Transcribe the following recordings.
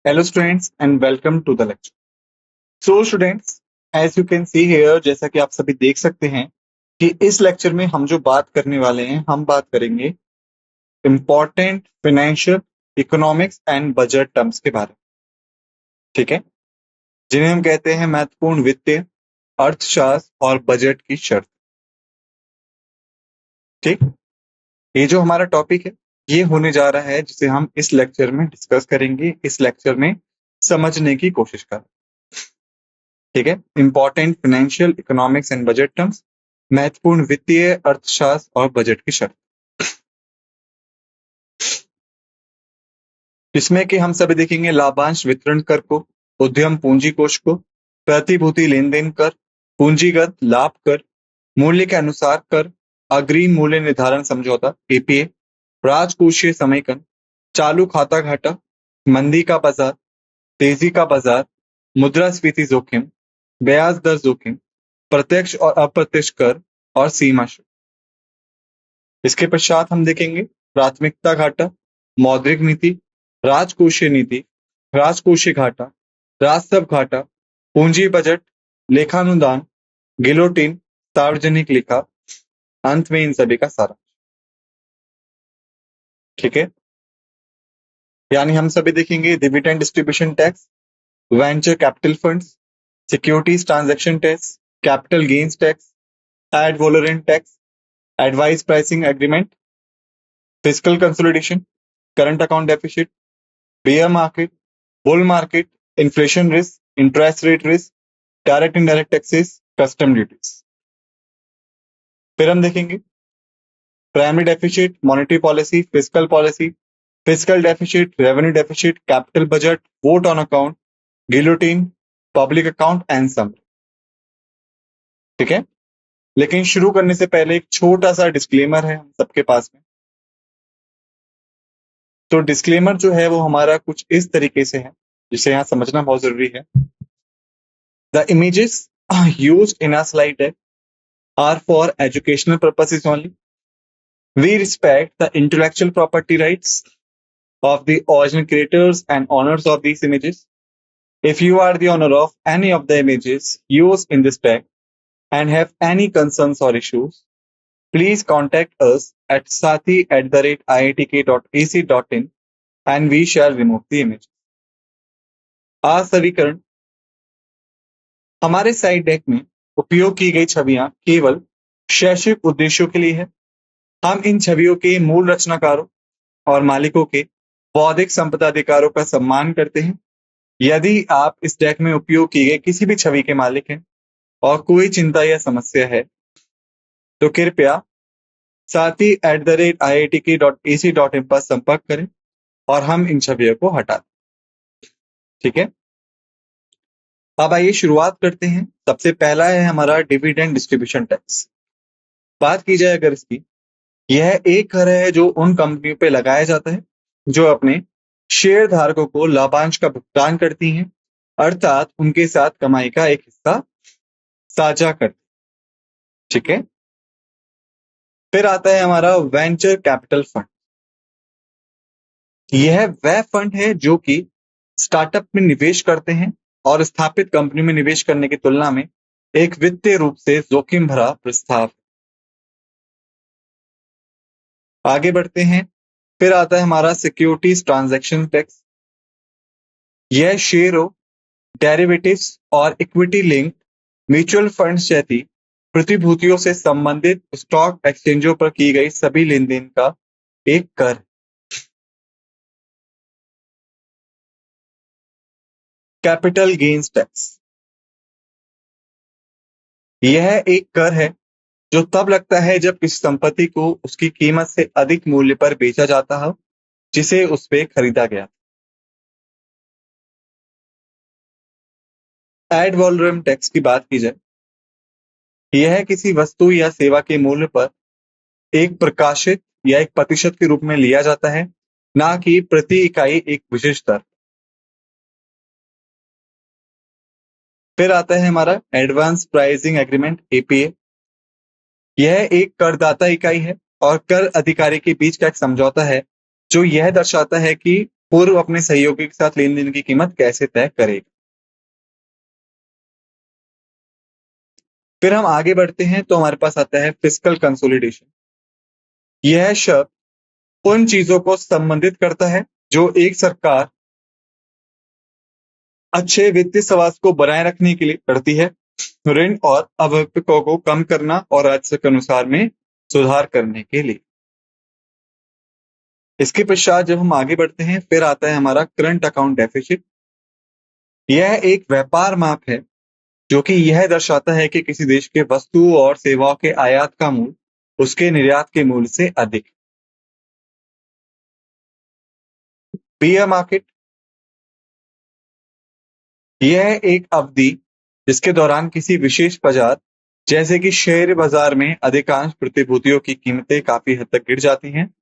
Hello students and welcome to the lecture. So students, as you can see here, जैसा कि आप सभी देख सकते हैं कि इस लेक्चर में हम जो बात करने वाले हैं, हम बात करेंगे important financial, economics and budget terms के बारे में, ठीक है, जिन्हें हम कहते हैं महत्वपूर्ण वित्तीय, अर्थशास्त्र और बजट की शर्त। ठीक, ये जो हमारा टॉपिक है ये होने जा रहा है जिसे हम इस लेक्चर में डिस्कस करेंगे, इस लेक्चर में समझने की कोशिश करें। ठीक है, important financial, economics and budget terms, महत्वपूर्ण वित्तीय, अर्थशास्त्र और बजट की शर्त, जिसमें कि हम सभी देखेंगे लाभांश वितरण कर को, उद्यम पूंजी कोष को, प्रतिभूति लेन देन कर, पूंजीगत लाभ कर, मूल्य के अनुसार कर, अग्रिम मूल्य निर्धारण समझौता एपीए, राजकोषीय समेकन, चालू खाता घाटा, मंदी का बाजार, तेजी का बाजार, मुद्रास्फीति जोखिम, ब्याज दर जोखिम, प्रत्यक्ष और अप्रत्यक्ष कर और सीमा शुल्क। इसके पश्चात हम देखेंगे प्राथमिकता घाटा, मौद्रिक नीति, राजकोषीय नीति, राजकोषीय घाटा, राजस्व घाटा, पूंजी बजट, लेखानुदान, गिलोटिन, सार्वजनिक लेखा, अंत में इन सभी का सारांश। ठीक है, यानी हम सभी देखेंगे dividend distribution tax, venture capital funds, securities transaction tax, capital gains tax, ad valorem tax, advice pricing agreement, fiscal consolidation, current account deficit, bear market, bull market, inflation risk, interest rate risk, direct indirect taxes, custom duties. फिर हम देखेंगे primary deficit, monetary policy, fiscal deficit, revenue deficit, capital budget, vote on account, guillotine, public account and summary. ठीक है, लेकिन शुरू करने से पहले एक छोटा सा डिस्क्लेमर है हम सबके पास में। तो डिस्क्लेमर जो है वो हमारा कुछ इस तरीके से है, जिसे यहाँ समझना बहुत जरूरी है। The images used in a slide deck are for educational purposes only. We respect the intellectual property rights of the original creators and owners of these images. If you are the owner of any of the images used in this deck and have any concerns or issues, please contact us at sathi@iitk.ac.in and we shall remove the images. सवीकरण, हमारे side deck में उपयोग की गई छवियां केवल शैक्षिक उद्देश्यों के लिए है। हम इन छवियों के मूल रचनाकारों और मालिकों के बौद्धिक संपदा अधिकारों का सम्मान करते हैं। यदि आप इस डेक में उपयोग की गई किसी भी छवि के मालिक हैं और कोई चिंता या समस्या है तो कृपया sathi@iitk.ac.in पर संपर्क करें और हम इन छवियों को हटा दें। ठीक है, अब आइए शुरुआत करते हैं। सबसे पहला है हमारा डिविडेंड डिस्ट्रीब्यूशन टैक्स। बात की जाए अगर इसकी, यह एक कर है जो उन कंपनियों पे लगाया जाता है जो अपने शेयर धारकों को लाभांश का भुगतान करती हैं, अर्थात उनके साथ कमाई का एक हिस्सा साझा करती। ठीक है, फिर आता है हमारा वेंचर कैपिटल फंड। यह वह फंड है जो कि स्टार्टअप में निवेश करते हैं और स्थापित कंपनी में निवेश करने की तुलना में एक वित्तीय रूप से जोखिम भरा प्रस्ताव। आगे बढ़ते हैं, फिर आता है हमारा सिक्योरिटीज ट्रांजैक्शन टैक्स। यह शेयरों, डेरिवेटिव्स और इक्विटी लिंक्ड म्यूचुअल फंड्स जैसी प्रतिभूतियों से संबंधित स्टॉक एक्सचेंजों पर की गई सभी लेन देन का एक कर। कैपिटल गेन्स टैक्स, यह एक कर है जो तब लगता है जब किसी संपत्ति को उसकी कीमत से अधिक मूल्य पर बेचा जाता हो जिसे उस पे खरीदा गया। एड वैलोरम टैक्स की बात की जाए, यह किसी वस्तु या सेवा के मूल्य पर एक प्रकाशित या एक प्रतिशत के रूप में लिया जाता है, ना कि प्रति इकाई एक विशेष दर। फिर आता है हमारा एडवांस प्राइसिंग एग्रीमेंट एपीए। यह एक करदाता इकाई है और कर अधिकारी के बीच का एक समझौता है जो यह दर्शाता है कि पूर्व अपने सहयोगी के साथ लेन-देन की कीमत कैसे तय करेगा? फिर हम आगे बढ़ते हैं तो हमारे पास आता है फिस्कल कंसोलिडेशन। यह शब्द उन चीजों को संबंधित करता है जो एक सरकार अच्छे वित्तीय स्वास्थ्य को बनाए रखने के लिए करती है। ऋण और अवकृतों को कम करना और राजस्व के अनुसार में सुधार करने के लिए। इसके पश्चात जब हम आगे बढ़ते हैं फिर आता है हमारा करंट अकाउंट डेफिसिट। यह एक व्यापार माप है जो कि यह दर्शाता है कि किसी देश के वस्तु और सेवाओं के आयात का मूल्य उसके निर्यात के मूल्य से अधिक। बियर मार्केट, यह एक अवधि जिसके दौरान किसी विशेष बाजार जैसे कि शेयर बाजार में अधिकांश प्रतिभूतियों की कीमतें काफी हद तक गिर जाती हैं,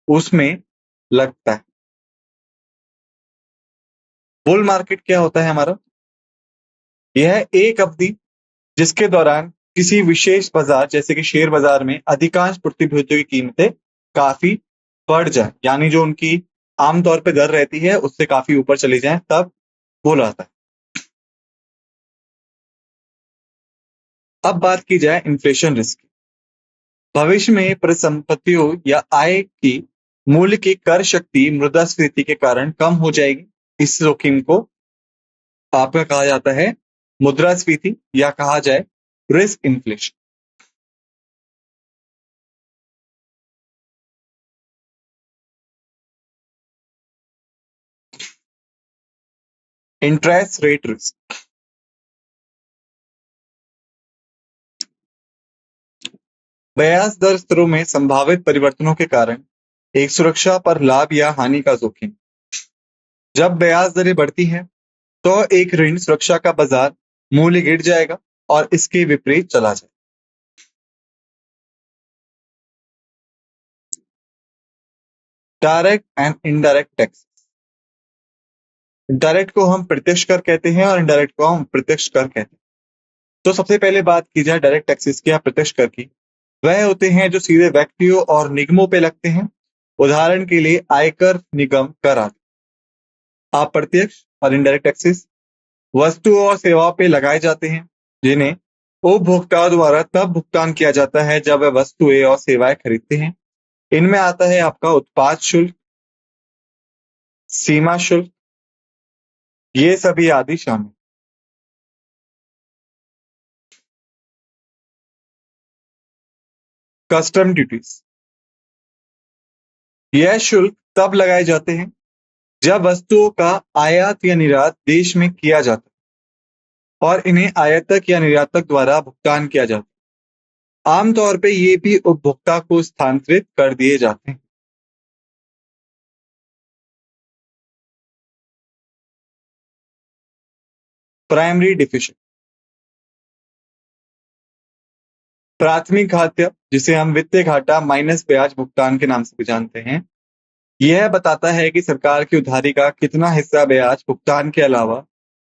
उसमें लगता है। बुल मार्केट क्या होता है हमारा? यह एक अवधि जिसके दौरान किसी विशेष बाजार जैसे कि शेयर बाजार में अधिकांश प्रतिभूतियों की कीमतें काफी बढ़ जाए, यानी जो उनकी आमतौर पे दर रहती है उससे काफी ऊपर चली जाए, तब बुल आता है। अब बात की जाए इन्फ्लेशन रिस्क की। भविष्य में परिसंपत्तियों या आय की मूल्य की कर शक्ति मुद्रास्फीति के कारण कम हो जाएगी। इस जोखिम को आपका कहा जाता है मुद्रास्फीति या कहा जाए risk inflation. Interest rate risk, ब्याज दर स्तरों में संभावित परिवर्तनों के कारण एक सुरक्षा पर लाभ या हानि का जोखिम। जब ब्याज दरें बढ़ती हैं तो एक ऋण सुरक्षा का बाजार मूल्य गिर जाएगा और इसके विपरीत चला जाए। Direct and indirect tax. Direct को हम प्रत्यक्ष कर कहते हैं और इनडायरेक्ट को हम प्रत्यक्ष कर कहते हैं। तो सबसे पहले बात की जाए डायरेक्ट टैक्सेस की या प्रत्यक्ष कर की, वह होते हैं जो सीधे व्यक्तियों और निगमों पे लगते हैं। उदाहरण के लिए आयकर, निगम, कर आदि। अप्रत्यक्ष और इनडायरेक्ट टैक्सेस वस्तुओं और सेवाओं पे लगाए जाते हैं जिन्हें उपभोक्ताओं द्वारा तब भुगतान किया जाता है जब वे वस्तुएं और सेवाएं खरीदते हैं। इनमें आता है आपका उत्पाद शुल्क, सीमा शुल्क, ये सभी आदि शामिल। कस्टम ड्यूटीज, यह शुल्क तब लगाए जाते हैं जब वस्तुओं का आयात या निर्यात देश में किया जाता है और इन्हें आयातक या निर्यातक द्वारा भुगतान किया जाता है। आमतौर पे ये भी उपभोक्ता को स्थानांतरित कर दिए जाते हैं। प्राइमरी डिफिशिट, प्राथमिक घाट्य जिसे हम वित्तीय घाटा माइनस ब्याज भुगतान के नाम से भी जानते हैं, यह बताता है कि सरकार की उधारी का कितना हिस्सा ब्याज भुगतान के अलावा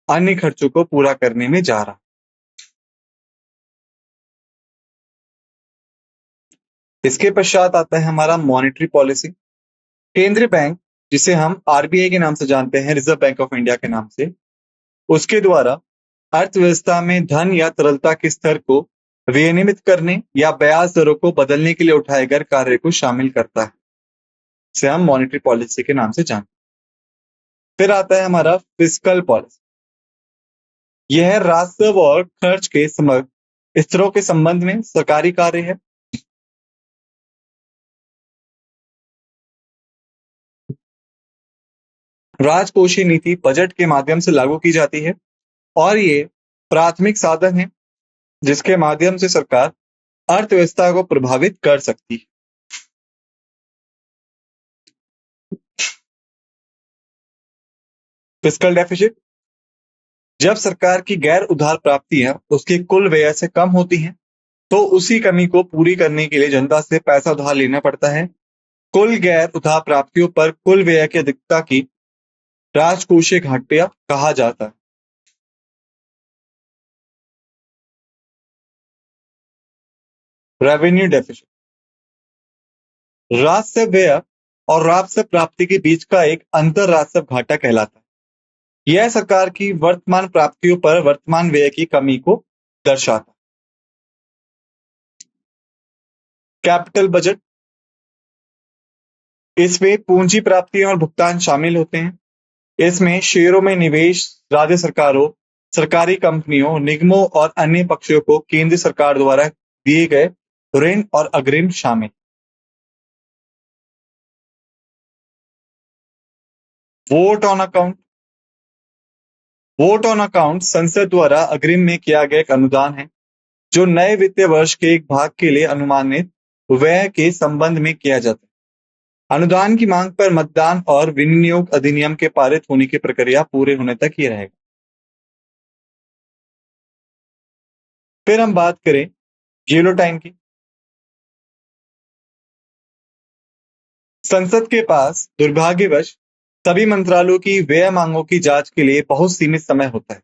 अन्य खर्चों को पूरा करने में जा रहा है। इसके पश्चात आता है हमारा मॉनेटरी पॉलिसी। केंद्रीय बैंक जिसे हम आरबीआई के नाम से जानते हैं, रिजर्व बैंक ऑफ इंडिया के नाम से, उसके द्वारा अर्थव्यवस्था में धन या तरलता के स्तर को विनियमित करने या ब्याज दरों को बदलने के लिए उठाए गए कार्य को शामिल करता है, इसे हम मॉनेटरी पॉलिसी के नाम से जानते हैं। फिर आता है हमारा फिस्कल पॉलिसी। यह राजस्व और खर्च के समग्र स्तरों के संबंध में सरकारी कार्य है। राजकोषीय नीति बजट के माध्यम से लागू की जाती है और ये प्राथमिक साधन है जिसके माध्यम से सरकार अर्थव्यवस्था को प्रभावित कर सकती है। फिस्कल डेफिसिट, जब सरकार की गैर उधार प्राप्तियां उसके कुल व्यय से कम होती हैं तो उसी कमी को पूरी करने के लिए जनता से पैसा उधार लेना पड़ता है। कुल गैर उधार प्राप्तियों पर कुल व्यय की अधिकता की राजकोषीय घाटिया कहा जाता है। रेवेन्यू डेफिसिट, राजस्व व्यय और राजस्व प्राप्ति के बीच का एक अंतर राजस्व घाटा कहलाता है। यह सरकार की वर्तमान प्राप्तियों पर वर्तमान व्यय की कमी को दर्शाता है। कैपिटल बजट, इसमें पूंजी प्राप्ति और भुगतान शामिल होते हैं। इसमें शेयरों में निवेश, राज्य सरकारों, सरकारी कंपनियों, निगमों और अन्य पक्षों को केंद्र सरकार द्वारा दिए गए ऋण और अग्रिम शामिल। Vote on account, vote on account संसद द्वारा अग्रिम में किया गया एक अनुदान है जो नए वित्तीय वर्ष के एक भाग के लिए अनुमानित व्यय के संबंध में किया जाता है। अनुदान की मांग पर मतदान और विनियोग अधिनियम के पारित होने की प्रक्रिया पूरे होने तक ही रहेगा। फिर हम बात करें गिलोटाइन की। संसद के पास दुर्भाग्यवश सभी मंत्रालयों की व्यय मांगों की जांच के लिए बहुत सीमित समय होता है।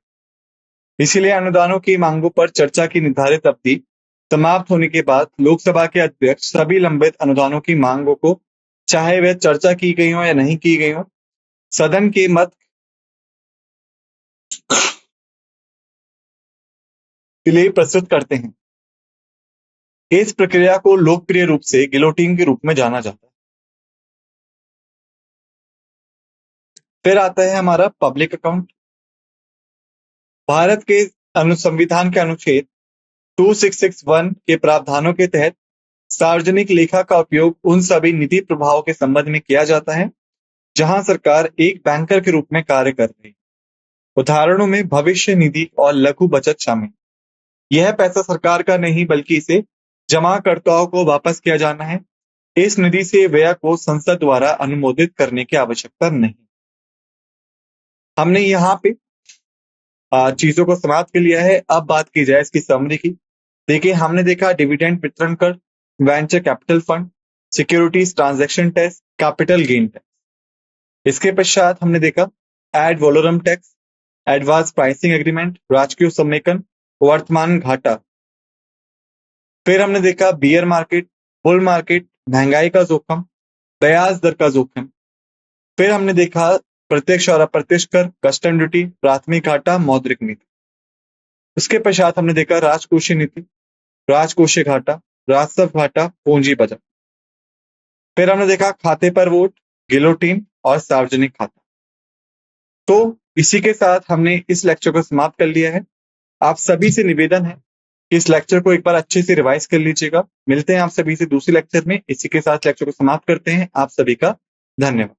इसलिए अनुदानों की मांगों पर चर्चा की निर्धारित अवधि समाप्त होने के बाद लोकसभा के अध्यक्ष सभी लंबित अनुदानों की मांगों को, चाहे वह चर्चा की गई हो या नहीं की गई हो, सदन के मत के लिए प्रस्तुत करते हैं। इस प्रक्रिया को लोकप्रिय रूप से गिलोटिन के रूप में जाना जाता है। फिर आता है हमारा पब्लिक अकाउंट। भारत के संविधान के अनुच्छेद 2661 के प्रावधानों के तहत सार्वजनिक लेखा का उपयोग उन सभी निधि प्रभावों के संबंध में किया जाता है जहां सरकार एक बैंकर के रूप में कार्य कर रही है। उदाहरणों में भविष्य निधि और लघु बचत शामिल। यह पैसा सरकार का नहीं बल्कि इसे जमाकर्ताओं को वापस किया जाना है। इस निधि से व्यय को संसद द्वारा अनुमोदित करने की आवश्यकता नहीं। हमने यहाँ पे चीजों को समाप्त कर लिया है। अब बात की जाए इसकी समरी की। देखिए, हमने देखा डिविडेंड वितरण कर, venture capital fund, securities transaction tax, capital gain tax. इसके पश्चात हमने देखा ad valorem tax, advance pricing agreement, राजकीय समेकन, वर्तमान घाटा। फिर हमने देखा बियर मार्केट, बुल मार्केट, महंगाई का जोखिम, ब्याज दर का जोखिम। फिर हमने देखा प्रत्यक्ष और अप्रत्यक्ष कर, कस्टम ड्यूटी, प्राथमिक घाटा, मौद्रिक नीति। उसके पश्चात हमने देखा राजकोषीय नीति, राजकोषीय घाटा, राजस्व घाटा, पूंजी बजट। फिर हमने देखा खाते पर वोट, गिलोटिन और सार्वजनिक खाता। तो इसी के साथ हमने इस लेक्चर को समाप्त कर लिया है। आप सभी से निवेदन है कि इस लेक्चर को एक बार अच्छे से रिवाइज कर लीजिएगा। मिलते हैं आप सभी से दूसरे लेक्चर में। इसी के साथ लेक्चर को समाप्त करते हैं। आप सभी का धन्यवाद।